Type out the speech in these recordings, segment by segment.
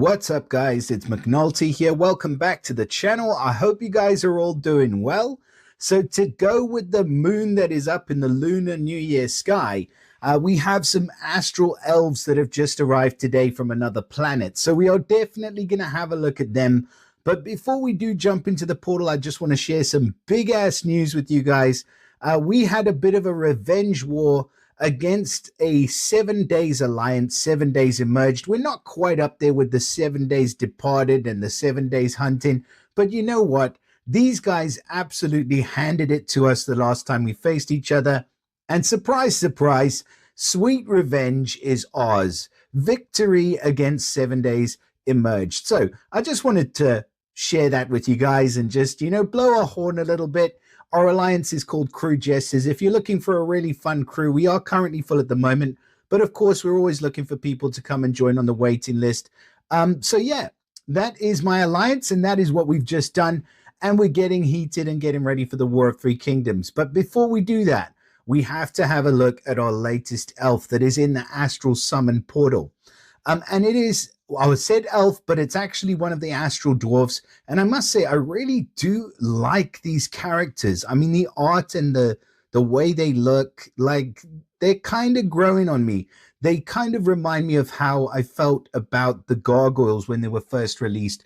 What's up, guys? It's McNulty here. Welcome back to the channel. I hope you guys are all doing well. So to go with the moon that is up in the Lunar New Year sky, we have some astral elves that have just arrived today from another planet. So we are definitely going to have a look at them. But before we do jump into the portal, I just want to share some big ass news with you guys. We had a bit of a revenge war against a 7 days alliance. 7 days emerged. We're not quite up there with the 7 days departed and the 7 days hunting, but you know what? These guys absolutely handed it to us the last time we faced each other. And surprise, surprise, sweet revenge is ours. Victory against 7 days emerged. So I just wanted to share that with you guys and just, blow our horn a little bit. Our alliance is called Crew Jesters. If you're looking for a really fun crew, we are currently full at the moment, but of course, we're always looking for people to come and join on the waiting list. So yeah, that is my alliance, and that is what we've just done. And we're getting heated and getting ready for the War of Three Kingdoms. But before we do that, we have to have a look at our latest elf that is in the Astral Summon portal. And it is, I said elf, but it's actually one of the Astral Dwarfs. And I must say, I really do like these characters. I mean, the art and the way they look, like they're kind of growing on me. They kind of remind me of how I felt about the gargoyles when they were first released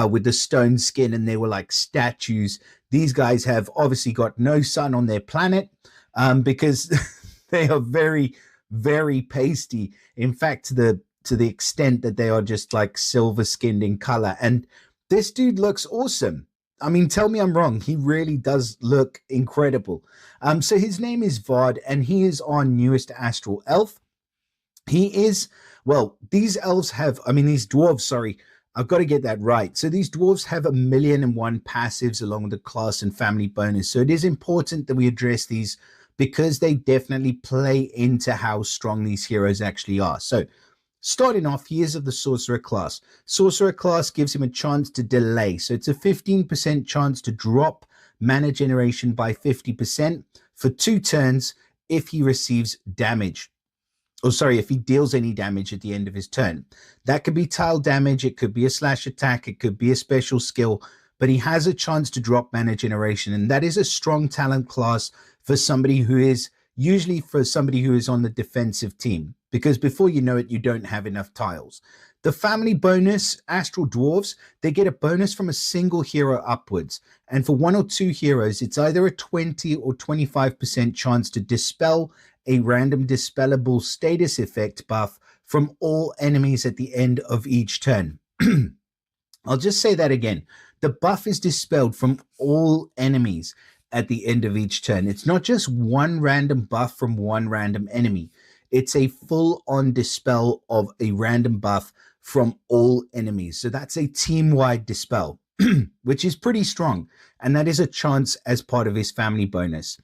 with the stone skin and they were like statues. These guys have obviously got no sun on their planet because they are very, very pasty. In fact, to the extent that they are just like silver skinned in color. And this dude looks awesome. I mean, tell me I'm wrong. He really does look incredible. So his name is Vard, and he is our newest astral elf. He is, well, these elves have, these dwarves, sorry, I've got to get that right. So these dwarves have 1,000,001 passives along with the class and family bonus. So it is important that we address these because they definitely play into how strong these heroes actually are. So starting off, he is of the Sorcerer class. Sorcerer class gives him a chance to delay. So it's a 15% chance to drop mana generation by 50% for 2 turns if he receives damage. If he deals any damage at the end of his turn. That could be tile damage, it could be a slash attack, it could be a special skill, but he has a chance to drop mana generation. And that is a strong talent class for somebody who is, usually for somebody who is on the defensive team, because before you know it, you don't have enough tiles. The family bonus, Astral Dwarves, they get a bonus from a single hero upwards. And for 1 or 2 heroes, it's either a 20 or 25% chance to dispel a random dispellable status effect buff from all enemies at the end of each turn. I'll just say that again. The buff is dispelled from all enemies at the end of each turn. It's not just one random buff from one random enemy. It's a full-on dispel of a random buff from all enemies. So that's a team-wide dispel, which is pretty strong. And that is a chance as part of his family bonus.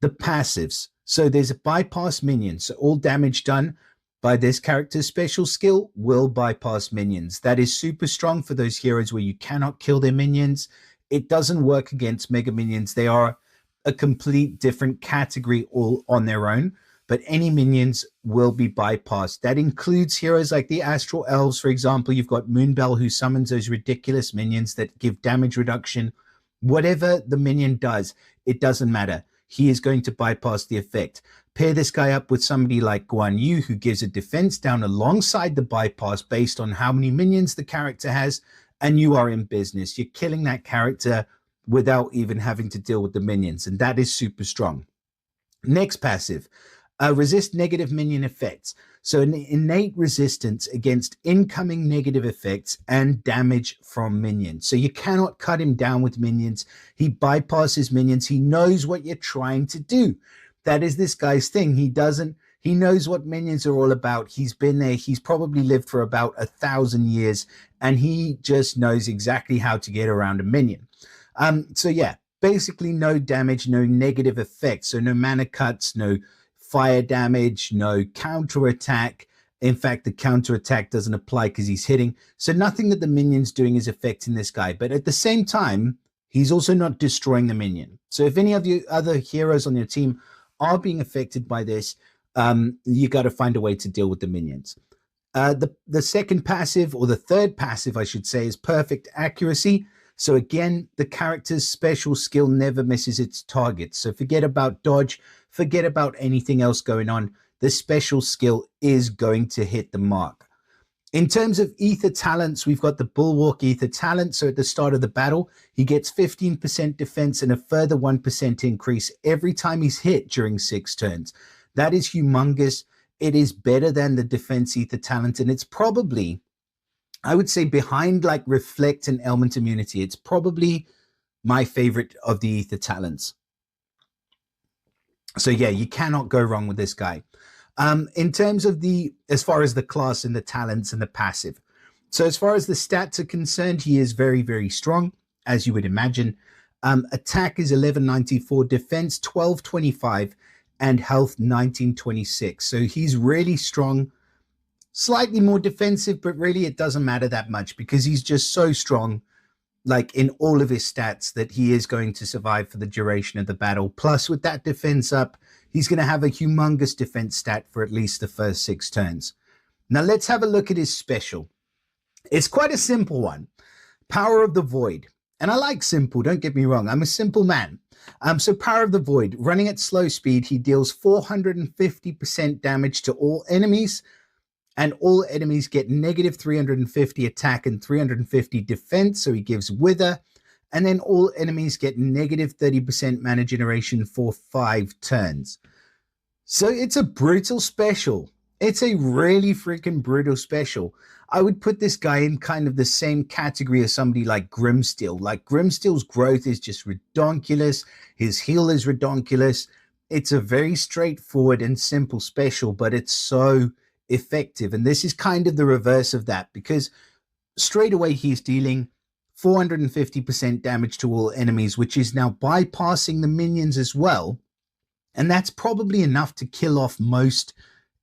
The passives. So there's a bypass minion. So all damage done by this character's special skill will bypass minions. That is super strong for those heroes where you cannot kill their minions. It doesn't work against mega minions. They are a complete different category all on their own. But any minions will be bypassed. That includes heroes like the Astral Elves, for example. You've got Moonbell, who summons those ridiculous minions that give damage reduction. Whatever the minion does, it doesn't matter. He is going to bypass the effect. Pair this guy up with somebody like Guan Yu, who gives a defense down alongside the bypass based on how many minions the character has, and you are in business. You're killing that character without even having to deal with the minions, and that is super strong. Next passive. Resist negative minion effects. So an innate resistance against incoming negative effects and damage from minions. So you cannot cut him down with minions. He bypasses minions. He knows what you're trying to do. That is this guy's thing. He knows what minions are all about. He's been there. He's probably lived for about 1,000 years, and he just knows exactly how to get around a minion. So yeah, basically no damage, no negative effects. So no mana cuts, no fire damage, no counterattack. In fact, the counterattack doesn't apply because he's hitting. So nothing that the minion's doing is affecting this guy. But at the same time, he's also not destroying the minion. So if any of your other heroes on your team are being affected by this, you got to find a way to deal with the minions. The second passive, or the third passive, I should say, is perfect accuracy. So again, the character's special skill never misses its target. So forget about dodge, forget about anything else going on. The special skill is going to hit the mark. In terms of ether talents, we've got the Bulwark ether talent. So at the start of the battle, he gets 15% defense and a further 1% increase every time he's hit during 6 turns. That is humongous. It is better than the defense ether talent, and it's probably, I would say, behind like Reflect and Element Immunity, it's probably my favorite of the ether talents. So yeah, you cannot go wrong with this guy. In terms of as far as the class and the talents and the passive. So as far as the stats are concerned, he is very, very strong, as you would imagine. Attack is 1194, defense 1225, and health 1926. So he's really strong, slightly more defensive, but really it doesn't matter that much because he's just so strong, like in all of his stats, that he is going to survive for the duration of the battle. Plus, with that defense up, he's going to have a humongous defense stat for at least the first 6 turns. Now let's have a look at his special. It's quite a simple one. Power of the Void. And I like simple, don't get me wrong. I'm a simple man. So Power of the Void, running at slow speed, he deals 450% damage to all enemies, and all enemies get negative 350 attack and 350 defense. So he gives Wither, and then all enemies get negative 30% mana generation for 5 turns. So it's a brutal special. It's a really freaking brutal special. I would put this guy in kind of the same category as somebody like Grimsteel. Like Grimsteel's growth is just redonkulous. His heal is redonkulous. It's a very straightforward and simple special, but it's so effective. And this is kind of the reverse of that, because straight away he's dealing 450% damage to all enemies, which is now bypassing the minions as well. And that's probably enough to kill off most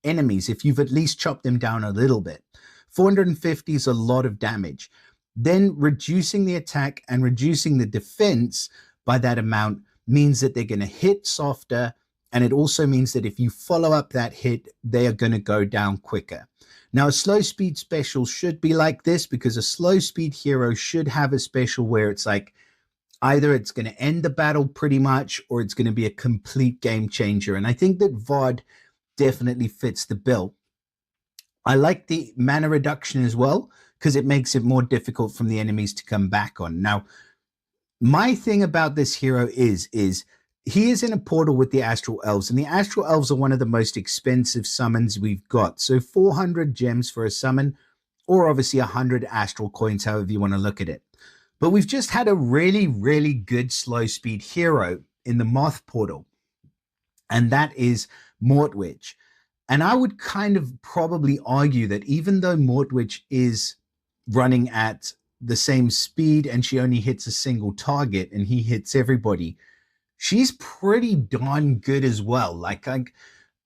enemies if you've at least chopped them down a little bit. 450 is a lot of damage. Then reducing the attack and reducing the defense by that amount means that they're going to hit softer. And it also means that if you follow up that hit, they are going to go down quicker. Now, a slow speed special should be like this, because a slow speed hero should have a special where it's like either it's going to end the battle pretty much, or it's going to be a complete game changer. And I think that Vard definitely fits the bill. I like the mana reduction as well, because it makes it more difficult from the enemies to come back on. Now, my thing about this hero is he is in a portal with the Astral Elves, and the Astral Elves are one of the most expensive summons we've got. So 400 gems for a summon, or obviously 100 Astral coins, however you want to look at it. But we've just had a really, really good slow speed hero in the Moth portal, and that is Mortwitch. And I would kind of probably argue that even though Mortwitch is running at the same speed and she only hits a single target and he hits everybody, she's pretty darn good as well. Like,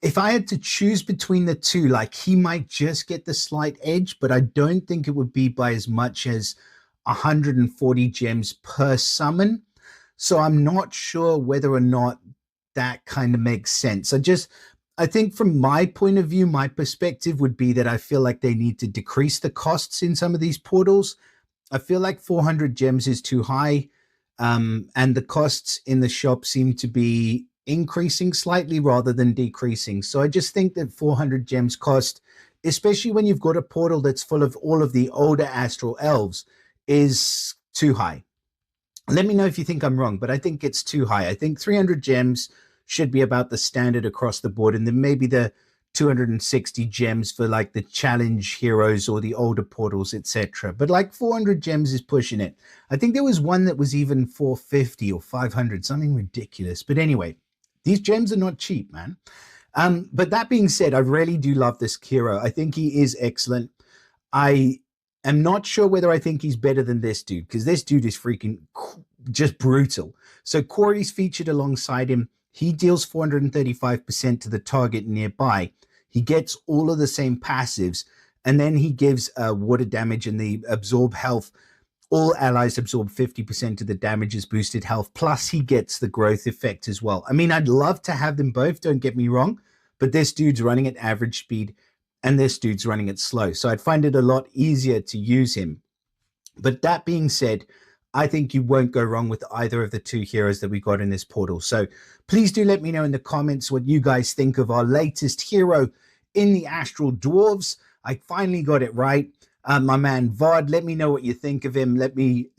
if I had to choose between the two, like, he might just get the slight edge, but I don't think it would be by as much as 140 gems per summon. So I'm not sure whether or not that kind of makes sense. I think from my point of view, my perspective would be that I feel like they need to decrease the costs in some of these portals. I feel like 400 gems is too high. And the costs in the shop seem to be increasing slightly rather than decreasing. So I just think that 400 gems cost, especially when you've got a portal that's full of all of the older Astral Elves, is too high. Let me know if you think I'm wrong, but I think it's too high. I think 300 gems should be about the standard across the board, and then maybe the 260 gems for like the challenge heroes or the older portals, etc. But like 400 gems is pushing it. I think there was one that was even 450 or 500, something ridiculous. But anyway, these gems are not cheap, man. But that being said, I really do love this hero. I think he is excellent. I am not sure whether I think he's better than this dude, because this dude is freaking just brutal. So Corey's featured alongside him. He deals 435% to the target nearby. He gets all of the same passives, and then he gives water damage and the absorb health. All allies absorb 50% of the damage's boosted health, plus he gets the growth effect as well. I mean, I'd love to have them both, don't get me wrong, but this dude's running at average speed, and this dude's running it slow. So I'd find it a lot easier to use him. But that being said, I think you won't go wrong with either of the two heroes that we got in this portal. So please do let me know in the comments what you guys think of our latest hero in the Astral Dwarves. I finally got it right. My man Vard, let me know what you think of him. Let me,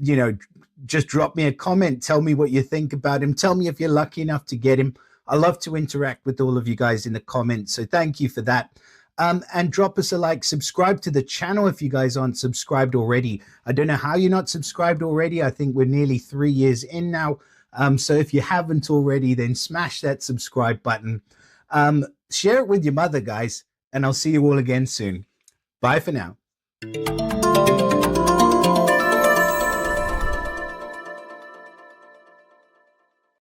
just drop me a comment. Tell me what you think about him. Tell me if you're lucky enough to get him. I love to interact with all of you guys in the comments. So thank you for that. And drop us a like, subscribe to the channel if you guys aren't subscribed already. I don't know how you're not subscribed already. I think we're nearly 3 years in now. So if you haven't already, then smash that subscribe button. Share it with your mother, guys, and I'll see you all again soon. Bye for now.